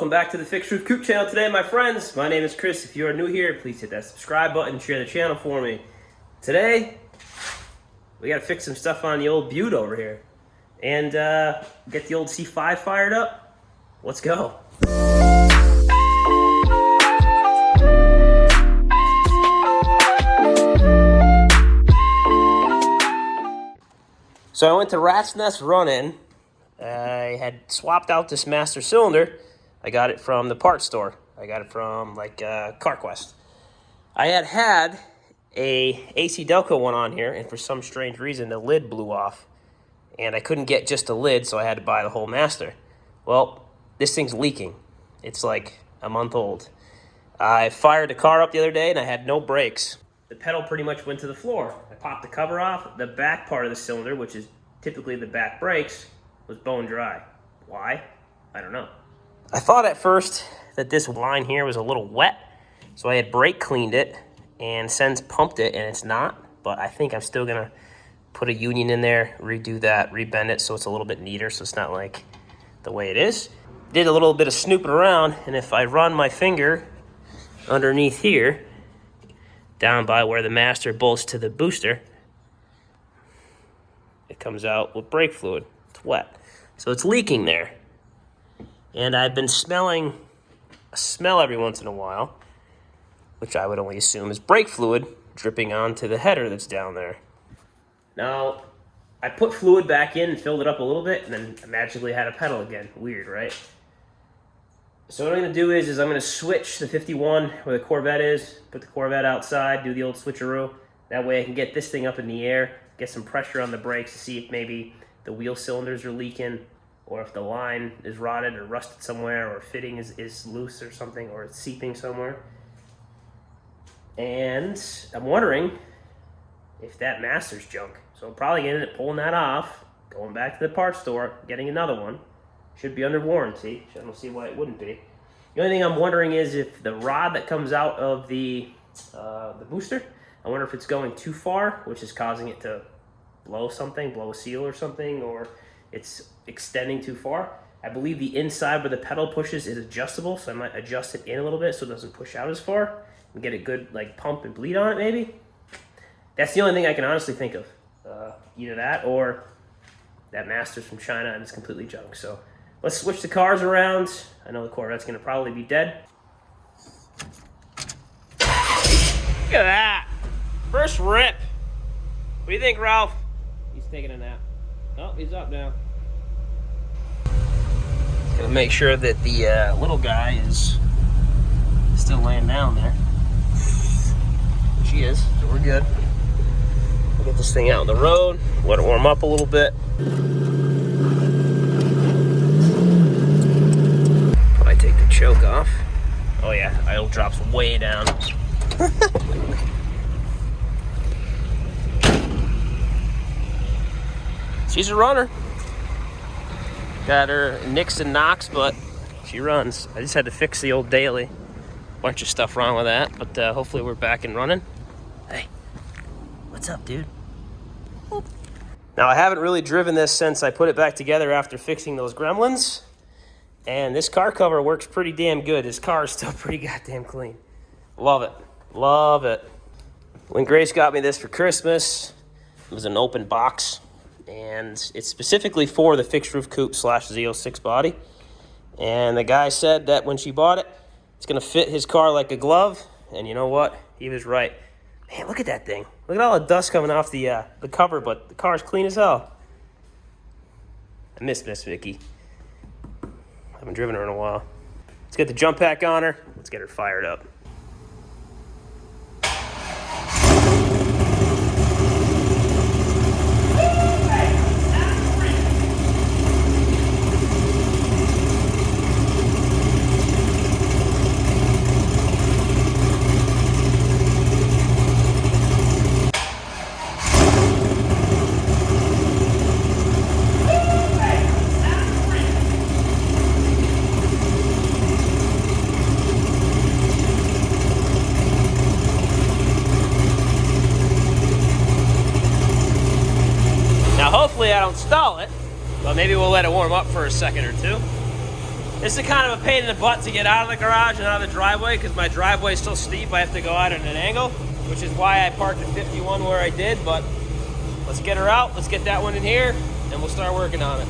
Welcome back to the Fixed Roof Coupe channel today, my friends. My name is Chris. If you are new here, please hit that subscribe button, share the channel for me. Today, we got to fix some stuff on the old Butte over here. And get the old C5 fired up. Let's go. So I went to Rat's Nest Run-In. I had swapped out this master cylinder. I got it from the parts store. I got it from CarQuest. I had a AC Delco one on here, and for some strange reason the lid blew off. And I couldn't get just a lid, so I had to buy the whole master. Well, this thing's leaking. It's like a month old. I fired the car up the other day and I had no brakes. The pedal pretty much went to the floor. I popped the cover off. The back part of the cylinder, which is typically the back brakes, was bone dry. Why? I don't know. I thought at first that this line here was a little wet, so I had brake cleaned it and since pumped it, and it's not, but I think I'm still gonna put a union in there, redo that, rebend it so it's a little bit neater, so it's not like the way it is. Did a little bit of snooping around, and if I run my finger underneath here, down by where the master bolts to the booster, it comes out with brake fluid. It's wet. So it's leaking there. And I've been smelling a smell every once in a while, which I would only assume is brake fluid dripping onto the header that's down there. Now, I put fluid back in and filled it up a little bit, and then I magically had a pedal again. Weird, right? So what I'm going to do is I'm going to switch the 51 where the Corvette is, put the Corvette outside, do the old switcheroo. That way I can get this thing up in the air, get some pressure on the brakes to see if maybe the wheel cylinders are leaking, or if the line is rotted or rusted somewhere, or fitting is loose or something, or it's seeping somewhere. And I'm wondering if that master's junk. So I'm probably going to end up pulling that off, going back to the parts store, getting another one. Should be under warranty. I don't see why it wouldn't be. The only thing I'm wondering is if the rod that comes out of the booster, I wonder if it's going too far, which is causing it to blow something, blow a seal or something, or it's extending too far. I believe the inside where the pedal pushes is adjustable, so I might adjust it in a little bit so it doesn't push out as far and get a good pump and bleed on it maybe. That's the only thing I can honestly think of. Either that or that master's from China and it's completely junk. So let's switch the cars around. I know the Corvette's gonna probably be dead. Look at that. First rip. What do you think, Ralph? He's taking a nap. Oh, he's up now. Gonna make sure that the little guy is still laying down there. Which he is, so we're good. We'll get this thing out on the road, let it warm up a little bit. Probably take the choke off. Oh yeah, idle drops way down. She's a runner. Got her nicks and knocks, but she runs. I just had to fix the old daily. Bunch of stuff wrong with that, but hopefully we're back and running. Hey, what's up, dude? Oop. Now, I haven't really driven this since I put it back together after fixing those gremlins. And this car cover works pretty damn good. This car is still pretty goddamn clean. Love it. Love it. When Grace got me this for Christmas, it was an open box. And it's specifically for the fixed roof coupe / Z06 body. And the guy said that when she bought it, it's going to fit his car like a glove. And you know what? He was right. Man, look at that thing. Look at all the dust coming off the cover, but the car's clean as hell. I miss Miss Vicky. I haven't driven her in a while. Let's get the jump pack on her. Let's get her fired up. Hopefully I don't stall it, but maybe we'll let it warm up for a second or two. This is kind of a pain in the butt to get out of the garage and out of the driveway because my driveway is so steep I have to go out at an angle, which is why I parked at 51 where I did. But let's get her out. Let's get that one in here and we'll start working on it.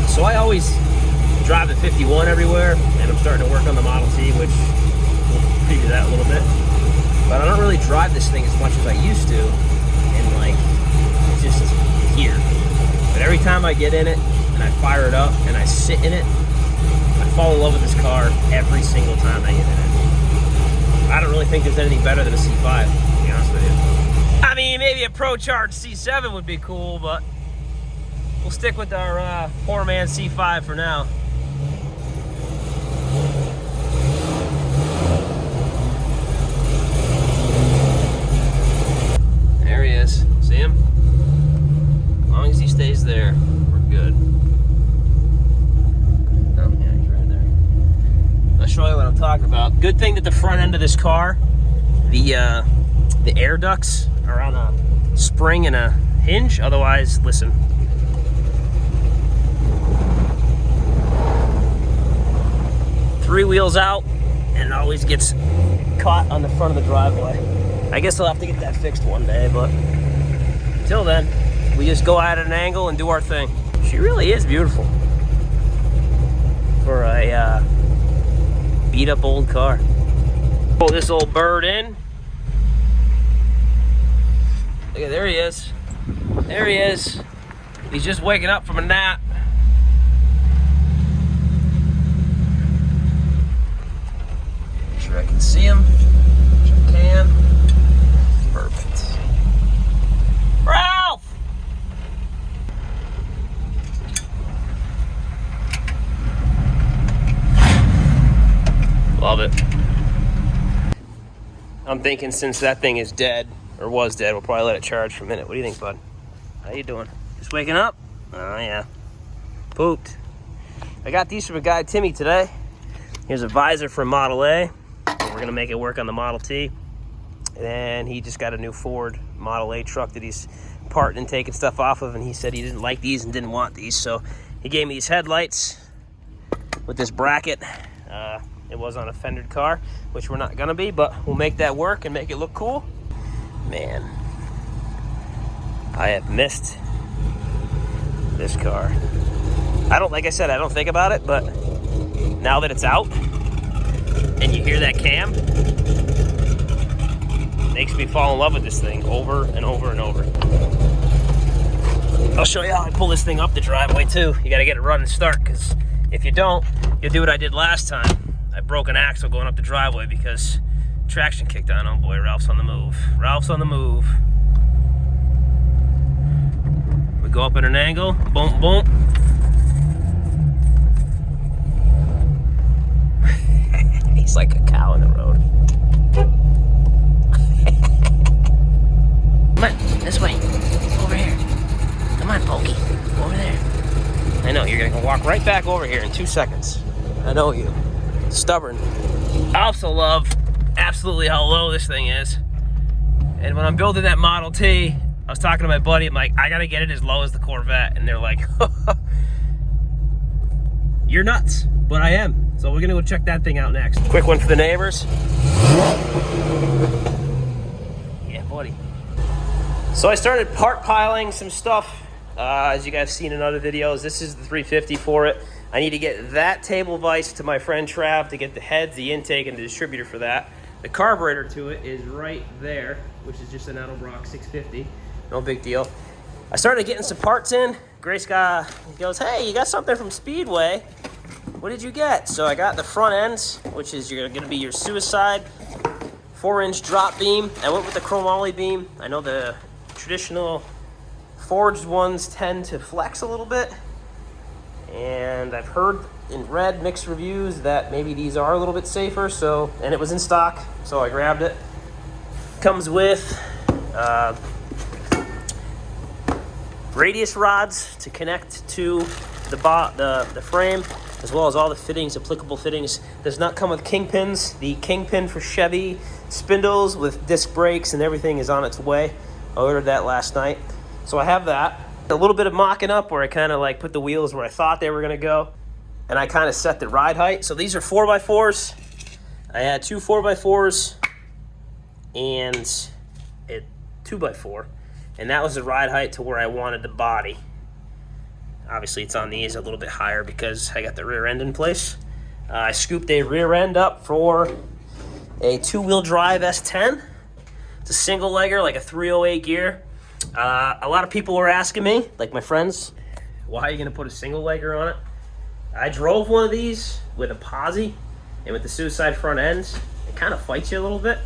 So I always drive the 51 everywhere, and I'm starting to work on the Model T, which we'll preview that a little bit. But I don't really drive this thing as much as I used to, and like, it's just here. But every time I get in it, and I fire it up, and I sit in it, I fall in love with this car every single time I get in it. I don't really think there's anything better than a C5, to be honest with you. I mean, maybe a Pro-Charged C7 would be cool, but we'll stick with our poor man C5 for now. There he is. See him? As long as he stays there, we're good. Oh, yeah, he's right there. I'll show you what I'm talking about. Good thing that the front end of this car, the air ducts are on a spring and a hinge. Otherwise, listen. Three wheels out, and it always gets caught on the front of the driveway. I guess I'll have to get that fixed one day, but until then, we just go at an angle and do our thing. She really is beautiful for a beat up old car. Pull this old bird in. Look at, there he is. There he is. He's just waking up from a nap. Make sure I can see him. Which I can. Perfect. Ralph! Love it. I'm thinking since that thing is dead, or was dead, we'll probably let it charge for a minute. What do you think, bud? How you doing? Just waking up? Oh, yeah. Pooped. I got these from a guy, Timmy, today. Here's a visor for Model A. We're going to make it work on the Model T. And he just got a new Ford Model A truck that he's parting and taking stuff off of, and he said he didn't like these and didn't want these, so he gave me these headlights with this bracket. It was on a fendered car, which we're not gonna be, but we'll make that work and make it look cool. Man, I have missed this car. Like I said, I don't think about it, but now that it's out and you hear that cam, makes me fall in love with this thing over and over and over. I'll show you how I pull this thing up the driveway too. You gotta get it running start, because if you don't, you'll do what I did last time. I broke an axle going up the driveway because traction kicked on. Oh boy, Ralph's on the move. Ralph's on the move. We go up at an angle, boom, boom. He's like a cow in the road. Come on, this way. Over here. Come on, Pokey. Over there. I know, you're gonna walk right back over here in 2 seconds. I know you. Stubborn. I also love absolutely how low this thing is. And when I'm building that Model T, I was talking to my buddy, I'm like, I gotta get it as low as the Corvette. And they're like, you're nuts. But I am. So we're gonna go check that thing out next. Quick one for the neighbors. Yeah, buddy. So I started part piling some stuff. As you guys have seen in other videos, this is the 350 for it. I need to get that table vise to my friend Trav to get the heads, the intake, and the distributor for that. The carburetor to it is right there, which is just an Edelbrock 650. No big deal. I started getting some parts in. Grace goes, hey, you got something from Speedway. What did you get? So I got the front ends, which is going to be your Suicide 4-inch drop beam. I went with the chromoly beam. I know the traditional forged ones tend to flex a little bit. And I've heard and read mixed reviews that maybe these are a little bit safer, so, and it was in stock, so I grabbed it. Comes with radius rods to connect to the frame, as well as all the fittings, applicable fittings. Does not come with kingpins. The kingpin for Chevy spindles with disc brakes and everything is on its way. I ordered that last night, so I have that. A little bit of mocking up where I kind of like put the wheels where I thought they were going to go. and I kind of set the ride height. So these are 4x4s. I had two 4x4s and a 2x4, and that was the ride height to where I wanted the body. Obviously, it's on these a little bit higher because I got the rear end in place. I scooped a rear end up for a 2-wheel drive S10. It's a single legger, like a 308 gear. A lot of people were asking me, like my friends, why are you gonna put a single legger on it? I drove one of these with a posi and with the suicide front ends. It kind of fights you a little bit.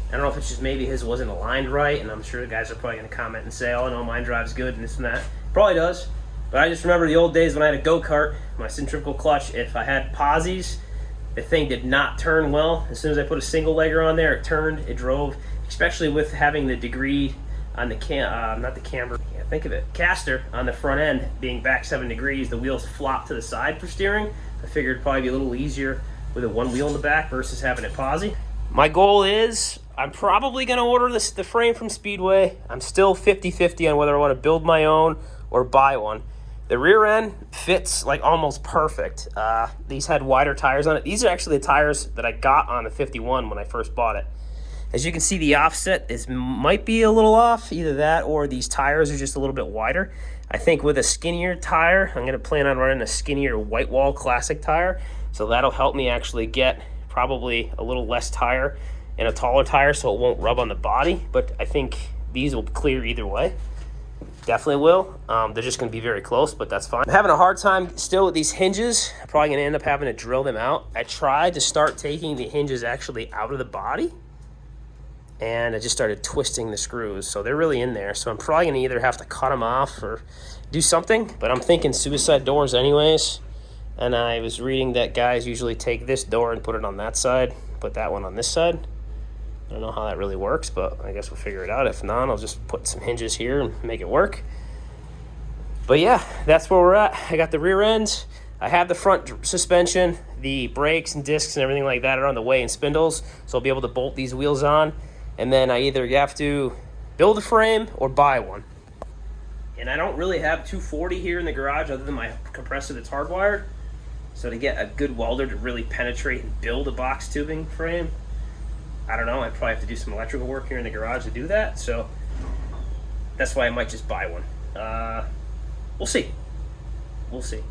I don't know if it's just maybe his wasn't aligned right, and I'm sure the guys are probably gonna comment and say, oh no, mine drives good and this and that. Probably does. But I just remember the old days when I had a go-kart, my centrifugal clutch, if I had posis, the thing did not turn well. As soon as I put a single legger on there, it turned, it drove, especially with having the degree on the not the camber, I can't think of it, caster on the front end being back 7 degrees, the wheels flop to the side for steering. I figured it'd probably be a little easier with a one wheel in the back versus having it posi. My goal is, I'm probably gonna order the frame from Speedway. I'm still 50-50 on whether I wanna build my own or buy one. The rear end fits like almost perfect. These had wider tires on it. These are actually the tires that I got on the 51 when I first bought it. As you can see, the offset might be a little off, either that or these tires are just a little bit wider. I think with a skinnier tire, I'm gonna plan on running a skinnier white wall classic tire. So that'll help me actually get probably a little less tire and a taller tire so it won't rub on the body. But I think these will clear either way. Definitely will. They're just going to be very close, but that's fine. I'm having a hard time still with these hinges. I'm probably going to end up having to drill them out. I tried to start taking the hinges actually out of the body, and I just started twisting the screws. So they're really in there. So I'm probably going to either have to cut them off or do something, but I'm thinking suicide doors anyways. And I was reading that guys usually take this door and put it on that side, put that one on this side. I don't know how that really works, but I guess we'll figure it out. If not, I'll just put some hinges here and make it work. But yeah, that's where we're at. I got the rear end. I have the front suspension. The brakes and discs and everything like that are on the way in spindles, so I'll be able to bolt these wheels on. And then I either have to build a frame or buy one. And I don't really have 240 here in the garage other than my compressor that's hardwired. So to get a good welder to really penetrate and build a box tubing frame, I don't know, I'd probably have to do some electrical work here in the garage to do that, so that's why I might just buy one. We'll see. We'll see.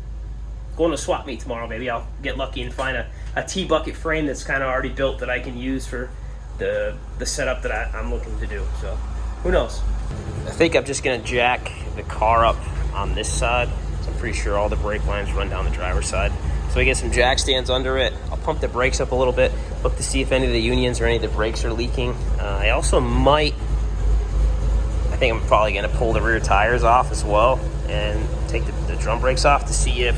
Going to swap meet tomorrow, maybe I'll get lucky and find a T-bucket frame that's kind of already built that I can use for the setup that I'm looking to do, so who knows. I think I'm just going to jack the car up on this side, so I'm pretty sure all the brake lines run down the driver's side. So I get some jack stands under it. I'll pump the brakes up a little bit, look to see if any of the unions or any of the brakes are leaking. I also I think I'm probably gonna pull the rear tires off as well and take the drum brakes off to see if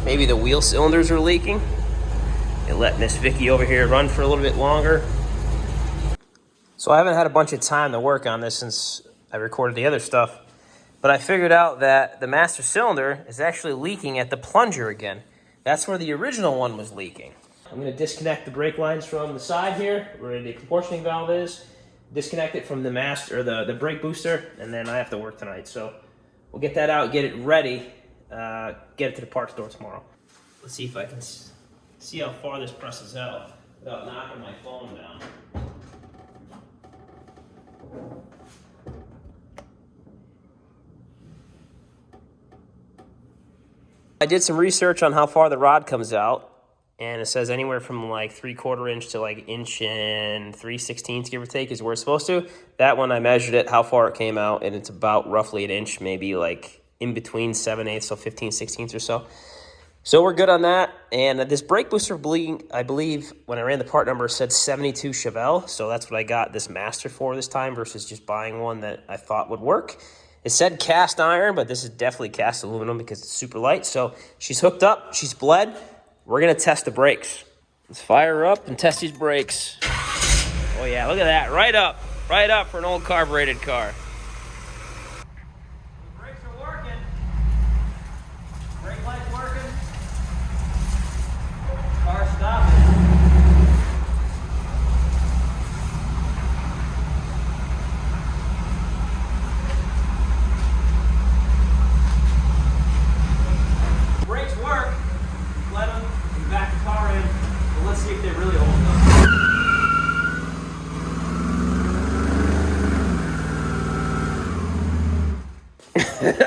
maybe the wheel cylinders are leaking. And let Miss Vicky over here run for a little bit longer. So I haven't had a bunch of time to work on this since I recorded the other stuff, but I figured out that the master cylinder is actually leaking at the plunger again. That's where the original one was leaking. I'm going to disconnect the brake lines from the side here, where the proportioning valve is, disconnect it from the master, or the brake booster, and then I have to work tonight. So we'll get that out, get it ready, get it to the parts store tomorrow. Let's see if I can see how far this presses out without knocking my phone down. I did some research on how far the rod comes out, and it says anywhere from like 3/4 inch to like 1 inch and 3/16, give or take, is where it's supposed to. That one I measured it, how far it came out, and it's about roughly 1 inch, maybe like in between 7/8, so 15/16 or so. So we're good on that. And this brake booster I believe when I ran the part number said 72 Chevelle, so that's what I got this master for this time versus just buying one that I thought would work. It said cast iron, but this is definitely cast aluminum because it's super light. So she's hooked up, she's bled. We're gonna test the brakes. Let's fire her up and test these brakes. Oh yeah, look at that, right up for an old carbureted car. The brakes are working. Brake light's working. Car stopping. Brakes work. Let they really hold up.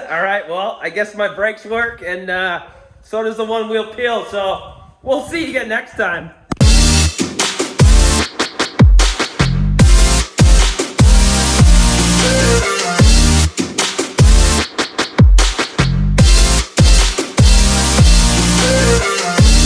All right, well, I guess my brakes work, and so does the one-wheel peel, so we'll see you again next time.